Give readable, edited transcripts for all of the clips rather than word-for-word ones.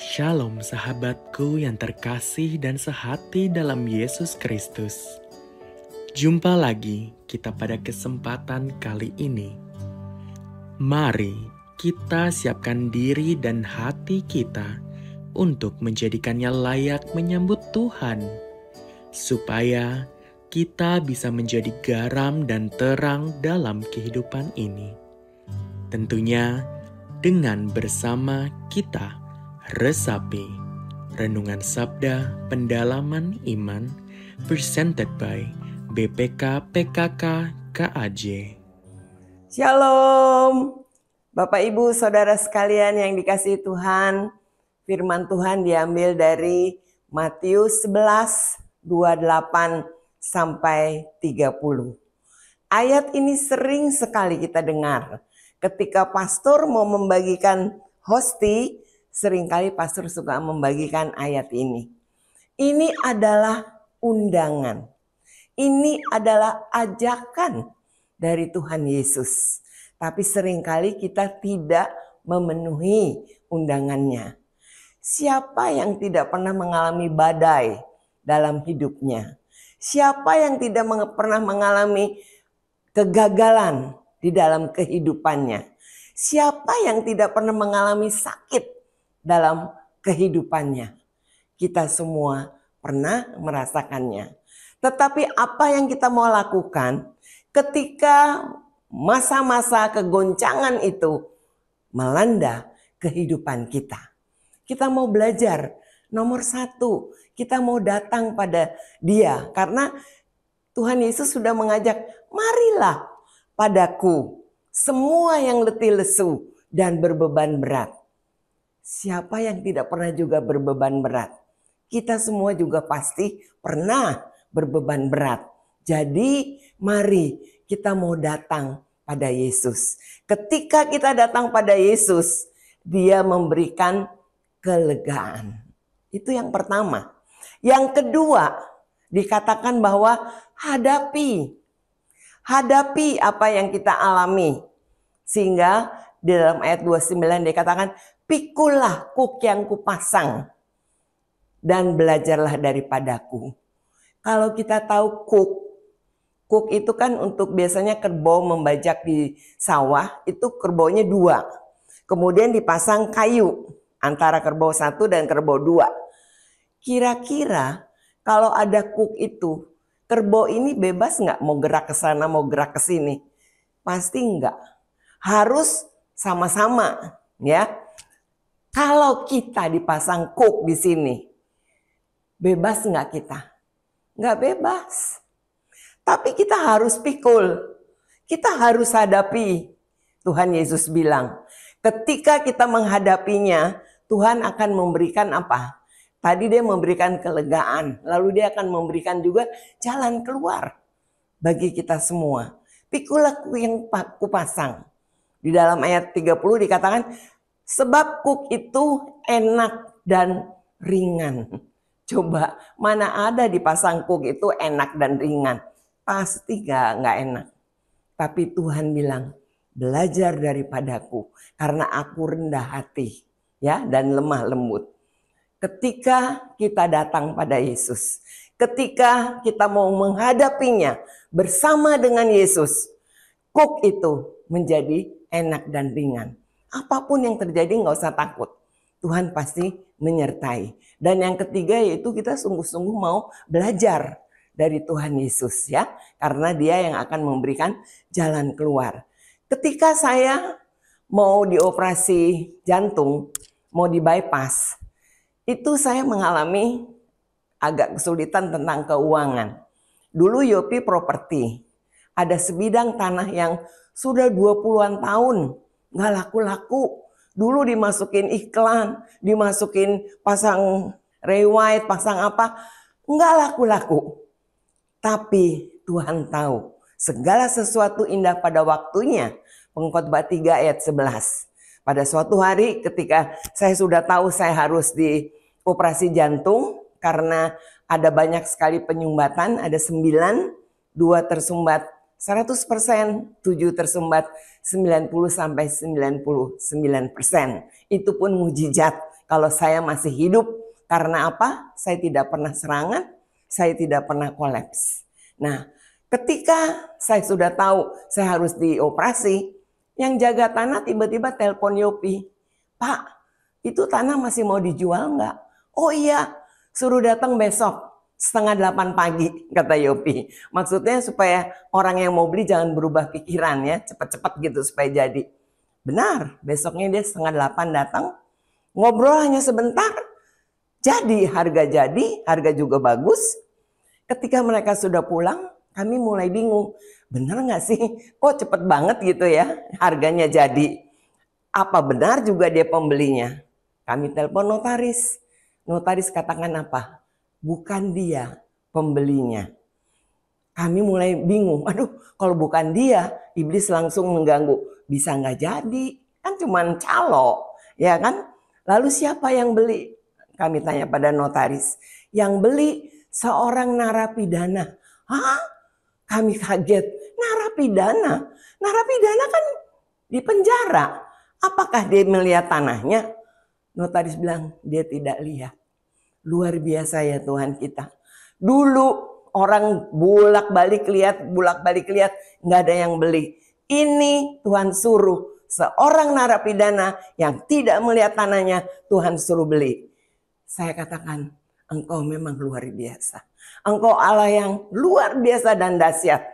Shalom sahabatku yang terkasih dan sehati dalam Yesus Kristus. Jumpa lagi kita pada kesempatan kali ini. Mari kita siapkan diri dan hati kita untuk menjadikannya layak menyambut Tuhan. Supaya kita bisa menjadi garam dan terang dalam kehidupan ini. Tentunya dengan bersama kita Resapi, Renungan Sabda Pendalaman Iman, presented by BPK PKK KAJ. Shalom, Bapak Ibu Saudara sekalian yang dikasihi Tuhan. Firman Tuhan diambil dari Matius 11, 28 sampai 30. Ayat ini sering sekali kita dengar. Ketika pastor mau membagikan hosti, seringkali pastor suka membagikan ayat ini. Ini adalah undangan. Ini adalah ajakan dari Tuhan Yesus. Tapi seringkali kita tidak memenuhi undangannya. Siapa yang tidak pernah mengalami badai dalam hidupnya? Siapa yang tidak pernah mengalami kegagalan di dalam kehidupannya? Siapa yang tidak pernah mengalami sakit dalam kehidupannya? Kita semua pernah merasakannya. Tetapi apa yang kita mau lakukan ketika masa-masa kegoncangan itu melanda kehidupan kita? Kita mau belajar. Nomor satu, kita mau datang pada Dia. Karena Tuhan Yesus sudah mengajak, marilah padaku semua yang letih lesu dan berbeban berat. Siapa yang tidak pernah juga berbeban berat? Kita semua juga pasti pernah berbeban berat. Jadi mari kita mau datang pada Yesus. Ketika kita datang pada Yesus, Dia memberikan kelegaan. Itu yang pertama. Yang kedua, dikatakan bahwa hadapi apa yang kita alami. Sehingga di dalam ayat 29 dikatakan, pikulah kuk yang kupasang dan belajarlah daripadaku. Kalau kita tahu kuk itu kan untuk biasanya kerbau membajak di sawah, itu kerbaunya 2. Kemudian dipasang kayu antara kerbau 1 dan kerbau 2. Kira-kira kalau ada kuk itu, kerbau ini bebas nggak mau gerak ke sana, mau gerak ke sini? Pasti enggak. Harus sama-sama, ya. Kalau kita dipasang kuk di sini, bebas nggak kita? Nggak bebas. Tapi kita harus pikul. Kita harus hadapi. Tuhan Yesus bilang, ketika kita menghadapinya, Tuhan akan memberikan apa? Tadi Dia memberikan kelegaan, lalu Dia akan memberikan juga jalan keluar bagi kita semua. Pikulah kuk yang kupasang. Di dalam ayat 30 dikatakan, sebab kuk itu enak dan ringan. Coba, mana ada dipasang kuk itu enak dan ringan? Pasti nggak enak. Tapi Tuhan bilang, belajar daripadaku karena aku rendah hati, ya, dan lemah lembut. Ketika kita datang pada Yesus, ketika kita mau menghadapinya bersama dengan Yesus, kuk itu menjadi enak dan ringan. Apapun yang terjadi nggak usah takut. Tuhan pasti menyertai. Dan yang ketiga yaitu kita sungguh-sungguh mau belajar dari Tuhan Yesus, ya. Karena Dia yang akan memberikan jalan keluar. Ketika saya mau dioperasi jantung, mau di bypass, itu saya mengalami agak kesulitan tentang keuangan. Dulu Yopi Properti, ada sebidang tanah yang sudah 20-an tahun nggak laku-laku. Dulu dimasukin iklan, dimasukin pasang rewide, pasang apa, nggak laku-laku. Tapi Tuhan tahu segala sesuatu indah pada waktunya. Pengkhotbah 3 ayat 11. Pada suatu hari ketika saya sudah tahu saya harus dioperasi jantung karena ada banyak sekali penyumbatan, ada 9, 2 tersumbat 100%, 7 tersumbat 90 sampai 99%. Itu pun mujizat kalau saya masih hidup. Karena apa? Saya tidak pernah serangan, saya tidak pernah kolaps. Nah, ketika saya sudah tahu saya harus dioperasi, yang jaga tanah tiba-tiba telepon Yopi. Pak, itu tanah masih mau dijual nggak? Oh iya, suruh datang besok. 7:30 pagi, kata Yopi. Maksudnya supaya orang yang mau beli jangan berubah pikiran ya, cepat-cepat gitu supaya jadi. Benar, besoknya dia 7:30 datang, ngobrol hanya sebentar, jadi, harga juga bagus. Ketika mereka sudah pulang, kami mulai bingung. Benar nggak sih? Kok cepet banget gitu ya harganya jadi? Apa benar juga dia pembelinya? Kami telepon notaris. Notaris katakan apa? Bukan dia pembelinya. Kami mulai bingung. Aduh, kalau bukan dia, iblis langsung mengganggu. Bisa nggak jadi? Kan cuman calo, ya kan? Lalu siapa yang beli? Kami tanya pada notaris. Yang beli seorang narapidana. Hah? Kami kaget. Narapidana? Narapidana kan di penjara. Apakah dia melihat tanahnya? Notaris bilang dia tidak lihat. Luar biasa ya Tuhan kita. Dulu orang bolak-balik lihat, nggak ada yang beli. Ini Tuhan suruh seorang narapidana yang tidak melihat tanahnya, Tuhan suruh beli. Saya katakan, engkau memang luar biasa. Engkau Allah yang luar biasa dan dahsyat.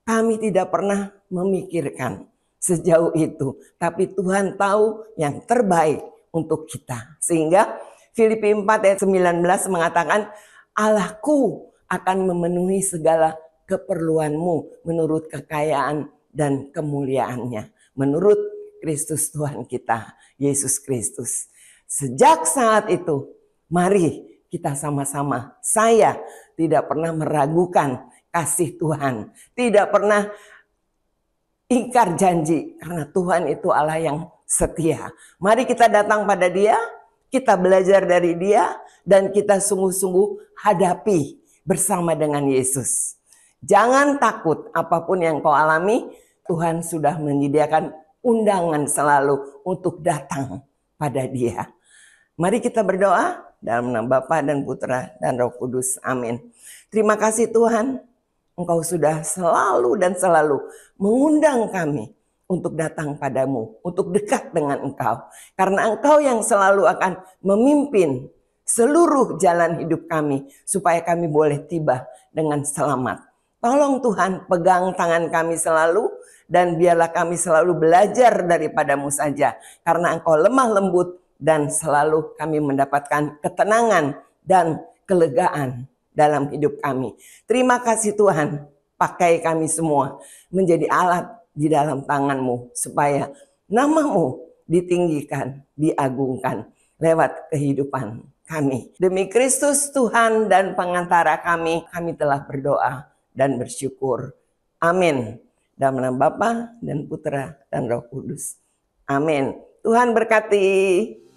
Kami tidak pernah memikirkan sejauh itu. Tapi Tuhan tahu yang terbaik untuk kita. Sehingga Filipi 4 ayat 19 mengatakan, Allahku akan memenuhi segala keperluanmu menurut kekayaan dan kemuliaannya. Menurut Kristus Tuhan kita, Yesus Kristus. Sejak saat itu, mari kita sama-sama. Saya tidak pernah meragukan kasih Tuhan. Tidak pernah ingkar janji. Karena Tuhan itu Allah yang setia. Mari kita datang pada Dia. Kita belajar dari Dia. Dan kita sungguh-sungguh hadapi bersama dengan Yesus. Jangan takut apapun yang kau alami. Tuhan sudah menyediakan undangan selalu untuk datang pada Dia. Mari kita berdoa. Dalam nama Bapa dan Putra dan Roh Kudus. Amin. Terima kasih Tuhan. Engkau sudah selalu dan selalu mengundang kami untuk datang padamu. Untuk dekat dengan Engkau. Karena Engkau yang selalu akan memimpin seluruh jalan hidup kami. Supaya kami boleh tiba dengan selamat. Tolong Tuhan pegang tangan kami selalu. Dan biarlah kami selalu belajar daripadamu saja. Karena Engkau lemah lembut. Dan selalu kami mendapatkan ketenangan dan kelegaan dalam hidup kami. Terima kasih Tuhan, pakai kami semua menjadi alat di dalam tangan-Mu. Supaya nama-Mu ditinggikan, diagungkan lewat kehidupan kami. Demi Kristus Tuhan dan pengantara kami telah berdoa dan bersyukur. Amin. Dalam nama Bapa dan Putra dan Roh Kudus. Amin. Tuhan berkati.